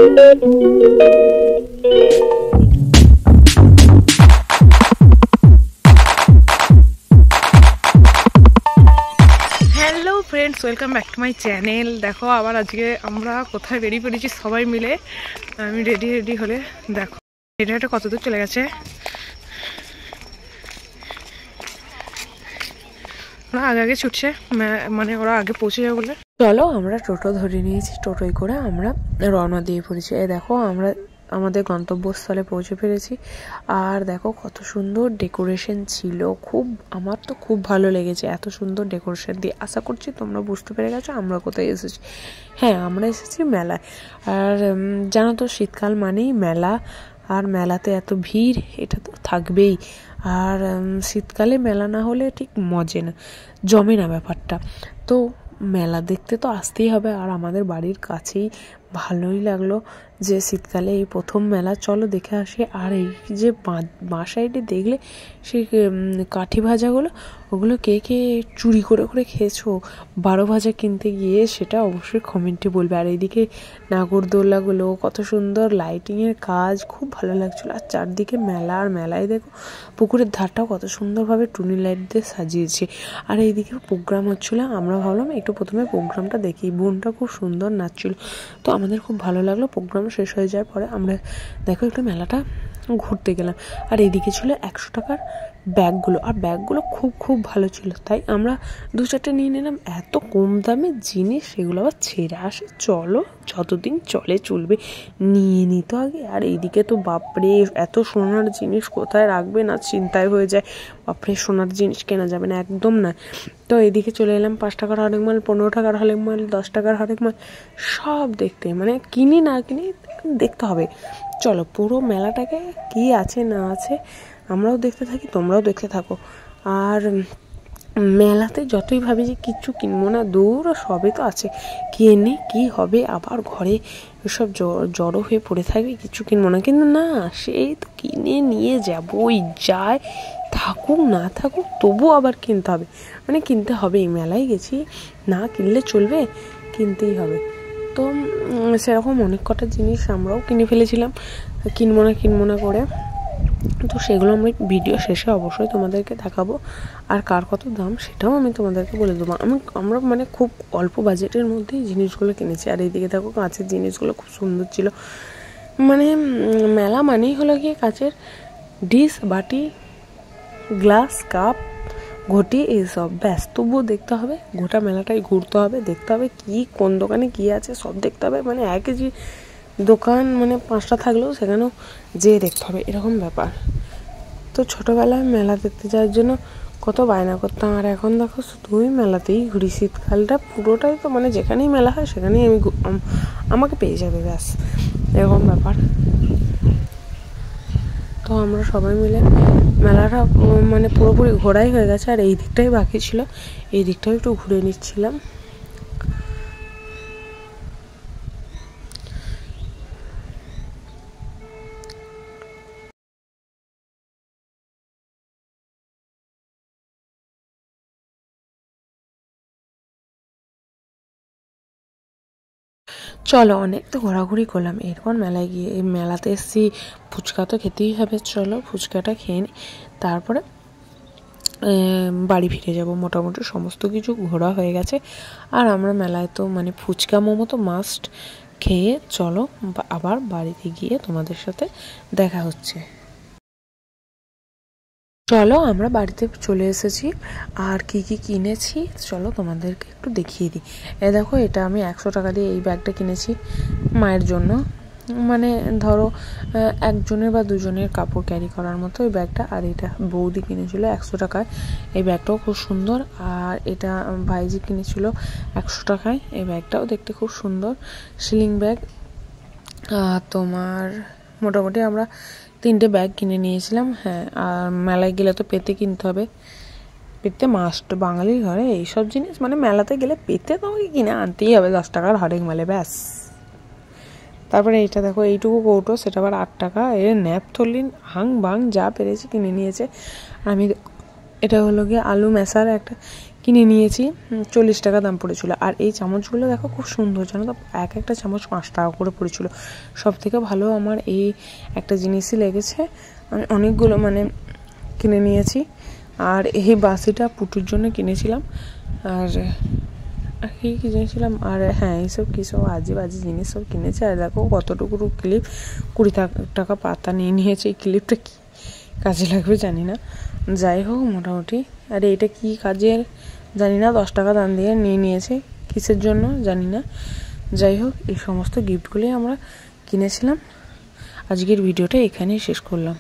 Hello friends, welcome back to my channel. দেখো আবার আজকে আমরা কোথায় বেরিয়ে পড়েছি সবাই মিলে। আমি রেডি হলে দেখো এটা কতদূর চলে গেছে। ওরা আগে ছুটছে, মানে ওরা আগে পৌঁছে যাবে বলে। চলো আমরা টোটো ধরে নিয়েছি, টোটোয় করে আমরা রওনা দিয়ে পড়েছি। এই দেখো আমরা আমাদের গন্তব্যস্থলে পৌঁছে ফেলেছি। আর দেখো কত সুন্দর ডেকোরেশন ছিল, আমার তো খুব ভালো লেগেছে এত সুন্দর ডেকোরেশন দিয়ে। আশা করছি তোমরা বুঝতে পেরে গেছো আমরা কোথায় এসেছি। হ্যাঁ, আমরা এসেছি মেলায়। আর জানো তো শীতকাল মানেই মেলা, আর মেলাতে এত ভিড় এটা তো থাকবেই। আর শীতকালে মেলা না হলে ঠিক জমে না ব্যাপারটা। তো মেলা দেখতে তো আসতেই হবে। আর আমাদের বাড়ির কাছেই, ভালোই লাগলো যে শীতকালে এই প্রথম মেলা, চলো দেখে আসি। আর এই যে বাঁ সাইডে দেখলে সেই কাঠি ভাজাগুলো, ওগুলো কে কে চুরি করে করে খেয়েছো 12 ভাজা কিনতে গিয়ে, সেটা অবশ্যই কমেন্টে বলবে। আর এইদিকে নাগরদোলাগুলো কত সুন্দর লাইটিংয়ের কাজ, খুব ভালো লাগছিলো। আর চারদিকে মেলা, আর মেলায় দেখো পুকুরের ধারটাও কত সুন্দরভাবে টুনি লাইট দিয়ে সাজিয়েছে। আর এইদিকে প্রোগ্রাম হচ্ছিলো, আমরা ভাবলাম একটু প্রথমে প্রোগ্রামটা দেখি। বোনটা খুব সুন্দর নাচছিল, তো আমাদের খুব ভালো লাগলো। প্রোগ্রাম শেষ হয়ে যাওয়ার পরে আমরা দেখো একটু মেলাটা ঘুরতে গেলাম। আর এইদিকে ছিল 100 টাকার ব্যাগগুলো, আর ব্যাগগুলো খুব ভালো ছিল, তাই আমরা 2-4টে নিয়ে নিলাম। এত কম দামে জিনিস, সেগুলো আবার ছেড়ে আসে। চলো যতদিন চলবে, নিয়ে নিত আগে। আর এইদিকে তো বাপরে এত সোনার জিনিস কোথায় রাখবে না চিন্তায় হয়ে যায়। বাপরে সোনার জিনিস কেনা যাবে না, একদম না। তো এইদিকে চলে এলাম 5 টাকার হরেক মাল, 15 টাকার হরেক মাল, 10 টাকার হরেক মাল, সব দেখতে, মানে কিনি না কিনি দেখতে হবে। চলো পুরো মেলাটাকে কি আছে না আছে আমরাও দেখতে থাকি, তোমরাও দেখতে থাকো। আর মেলাতে যতই ভাবি যে কিচ্ছু কিনবো না, দূর সবই তো আছে, কিনে কি হবে, আবার ঘরে এসব জড়ো হয়ে পড়ে থাকবে, কিছু কিনবো না। কিন্তু না, সেই তো কিনে নিয়ে যাবোই, যায় থাকুক না থাকুক তবু আবার কিনতে হবে, মানে কিনতে হবেই। মেলায় গেছি, না কিনলে চলবে, কিনতেই হবে। তো সেরকম অনেক কটা জিনিস আমরাও কিনে ফেলেছিলাম কিনবো না করে। তো সেগুলো আমরা ভিডিও শেষে অবশ্যই তোমাদেরকে দেখাবো। আর কার কত দাম সেটাও আমি তোমাদেরকে বলে দেবো। আমরা মানে খুব অল্প বাজেটের মধ্যেই জিনিসগুলো কিনেছি। আর এইদিকে দেখো কাঁচের জিনিসগুলো খুব সুন্দর ছিল। মানে মেলা মানেই হলো গিয়ে কাঁচের ডিশ, বাটি, গ্লাস, কাপ, ঘটি, এইসব ব্যাস। তবুও দেখতে হবে, গোটা মেলাটাই ঘুরতে হবে, দেখতে হবে কি কোন দোকানে কি আছে সব দেখতে হবে। মানে একই যে দোকান মানে 5টা থাকলেও সেখানেও যেয়ে দেখতে হবে, এরকম ব্যাপার। তো ছোটোবেলায় মেলা দেখতে যাওয়ার জন্য কত বায়না করতাম, আর এখন দেখো শুধুই মেলাতেই ঘুরি। শীতকালটা পুরোটাই তো মানে যেখানেই মেলা হয় সেখানেই আমাকে পেয়ে যাবে, ব্যাস এরকম ব্যাপার। তো আমরা সবাই মিলে মেলাটা মানে পুরোপুরি ঘোরাই হয়ে গেছে। আর এই দিকটাই বাকি ছিল, এই দিকটাও একটু ঘুরে নিচ্ছিলাম। চলো অনেক তো ঘোরাঘুরি করলাম, এরপর মেলায় গিয়ে এই মেলাতে এসেছি, ফুচকা তো খেতেই হবে। চলো ফুচকাটা খেয়ে নিই, তারপরে বাড়ি ফিরে যাব। মোটামুটি সমস্ত কিছু ঘোরা হয়ে গেছে। আর আমরা মেলায় তো মানে ফুচকা মোমো তো মাস্ট খেয়ে চলো আবার বাড়িতে গিয়ে তোমাদের সাথে দেখা হচ্ছে। চলো আমরা বাড়িতে চলে এসেছি। আর কি কি কিনেছি চলো তোমাদেরকে একটু দেখিয়ে দিই। দেখো এটা আমি 100 টাকা দিয়ে এই ব্যাগটা কিনেছি মায়ের জন্য। মানে ধরো একজনের বা দুজনের কাপড় ক্যারি করার মতো এই ব্যাগটা। আর এটা বৌদি কিনেছিল 100 টাকায়, এই ব্যাগটাও খুব সুন্দর। আর এটা ভাইজি কিনেছিল 100 টাকায়, এই ব্যাগটাও দেখতে খুব সুন্দর, সিলিং ব্যাগ। তোমার মোটামুটি আমরা 3টে ব্যাগ কিনে নিয়েছিলাম। হ্যাঁ, আর মেলায় গেলে তো পেতে কিনতে হবে, পেতে মাস্ট বাঙালির ঘরে এইসব জিনিস, মানে মেলাতে গেলে পেতে তোমাকে কিনে আনতেই হবে 10 টাকার হরেক মালে, ব্যাস। তারপরে এইটা দেখো, এইটুকু কৌটো, সেটা আবার 8 টাকা। এর ন্যাপথলিন হাং বাং যা পেরেছি কিনে নিয়েছে। আমি এটা হলো গিয়ে আলু মেশার একটা কিনে নিয়েছি, 40 টাকা দাম পড়েছিল। আর এই চামচগুলো দেখো খুব সুন্দর, জানো তো, এক একটা চামচ 5 টাকা করে পড়েছিল। সব থেকে ভালো আমার এই একটা জিনিসই লেগেছে, আমি অনেকগুলো মানে কিনে নিয়েছি। আর এই বাসিটা পুটুর জন্য কিনেছিলাম। আর কি কিনেছিলাম, আর হ্যাঁ এইসব কী সব আজে বাজে জিনিস সব কিনেছে। আর দেখো কতটুকু ক্লিপ, 20 টাকা পাতা নিয়ে নিয়েছে। এই ক্লিপটা কি কাজে লাগবে জানি না, যাই হোক মোটামুটি। আর এটা কি কাজের জানি না, 10 টাকা দাম দিয়ে নিয়ে নিয়েছে, কিসের জন্য জানি না। যাই হোক এই সমস্ত গিফটগুলি আমরা কিনেছিলাম। আজকের ভিডিওটা এখানেই শেষ করলাম।